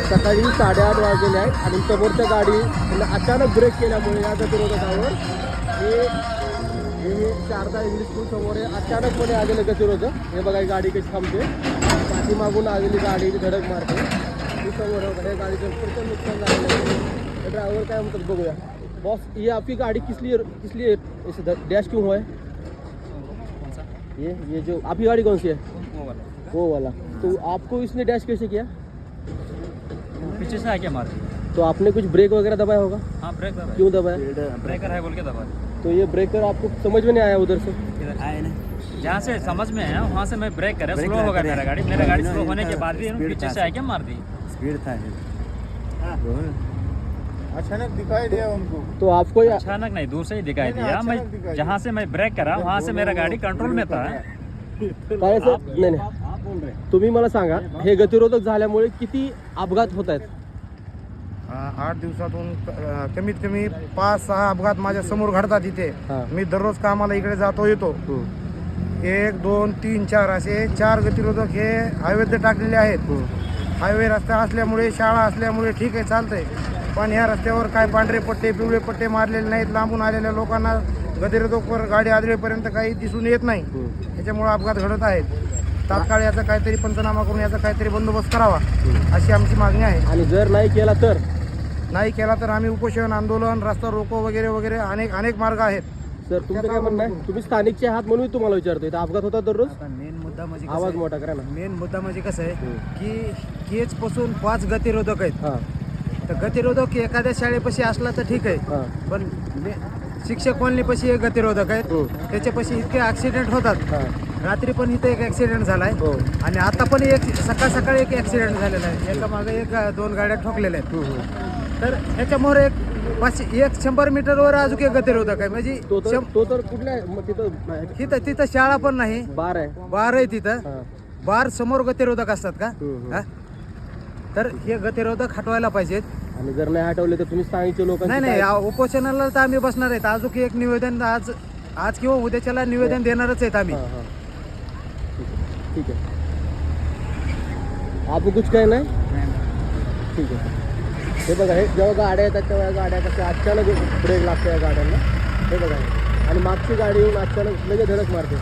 सकाळी 8:30 वाजलेले आहेत आणि समोरच्या गाडी अचानक ब्रेक केल्यामुळे या गतिरोधकावर हे शारदा इंग्लिश स्कूल समोर आहे. अचानकपणे आलेलं गतिरोधक. हे बघा ही गाडी कशी थांबते, पाठीमागून आलेली गाडी धडक मारते. ही समोर हे गाडीचं प्रचंड नुकसान झालेलं आहे. ड्रायव्हर काय म्हणतात बघूया. बॉस ये आपकी गाड़ी किस लिए ऐसे डैश क्यों हुआ है? ये जो आपकी गाड़ी कौन सी है? वो वाला। तो आपको इसने डैश कैसे किया? पीछे से आके मार। तो आपने कुछ ब्रेक वगैरह दबाया होगा? हाँ ब्रेक दबाया। क्यों दबाया? ब्रेकर है बोल के दबाया। तो ये ब्रेकर आपको समझ में नहीं आया उधर से? आए ना, जहाँ से समझ में आया वहाँ से मैं ब्रेक करा, स्लो हो गया मेरा गाड़ी स्लो होने के बाद भी पीछे से आके मार दी। स्पीड था अचानक दिखाई दिया उनको। तो आपको अचानक नहीं, दूर से ही दिखाई दिया। मैं जहाँ से मैं ब्रेक करा वहाँ से मेरा गाड़ी कंट्रोल में था। काय सर? नाही नाही, तुम्ही मला सांगा, हे गतिरोधक झाल्यामुळे किती अपघात होत आहेत? 8 दिवसातून कमीत कमी 5-6 अपघात माझ्या समोर घडतात इथे. मी दररोज कामाला इकडे जातो येतो. 1, 2, 3, 4 असे 4 गतिरोधक हे हायवे टाकलेले आहेत. हायवे रस्ता असल्यामुळे, शाळा असल्यामुळे ठीक आहे, चालतंय. पण ह्या रस्त्यावर काय पांढरे पट्टे पिवळे पट्टे मारलेले नाहीत. लांबून आलेल्या लोकांना गतिरोधकवर गाडी आदळेपर्यंत काही दिसून येत नाही. त्याच्यामुळे अपघात घडत आहेत. तात्काळ याचा काहीतरी पंचनामा करून याचा काहीतरी बंदोबस्त करावा अशी आमची मागणी आहे. आणि जर नाही केला तर? नाही केला तर आम्ही उपोषण, आंदोलन, रस्ता रोको वगैरे वगैरे अनेक मार्ग आहेत. सर तुमचं काय म्हणणं आहे? तुम्ही स्थानिकचे आहात म्हणून तुम्हाला विचारतो. इथं अपघात होतात दररोज? मेन मुद्दा म्हणजे आवाज मोठा करा ना. मेन मुद्दा म्हणजे कसं आहे की केज पासून 5 गतिरोधक आहेत. तर गतिरोधक एखाद्या शाळेपाशी असला तर ठीक आहे, पण शिक्षक कॉलनीपाशी एक गतिरोधक आहेत. त्याच्यापाशी इतके ऍक्सिडेंट होतात. रात्री पण इथे एक ऍक्सिडेंट झालाय आणि आता पण एक सकाळी एक ऍक्सिडेंट झालेला आहे. एका मागे 2 गाड्या ठोकलेल्या आहेत. तर ह्याच्यामुळे एक 100 मीटरवर अजून एक गतिरोधक आहे. म्हणजे तो तर कुठल्या तिथं शाळा पण नाही, बार आहे तिथं. बार समोर गतिरोधक असतात का? तर हे गतिरोधक हटवायला पाहिजेत. आणि जर नाही हटवले तर तुम्ही स्थानिक लोक? नाही, उपोषणाला तर आम्ही बसणार आहेत. अजून एक निवेदन आज किंवा उद्याच्याला निवेदन देणारच आहेत आम्ही. ठीक आहे. आपको कुछ कहना है? ठीक आहे. हे बघा, हे जेव्हा गाड्या येतात तेव्हा गाड्या कशा अचानक ब्रेक लागते या गाड्यांना. हे बघा, आणि मागची गाडी येऊन अचानक लगेच धडक मारते.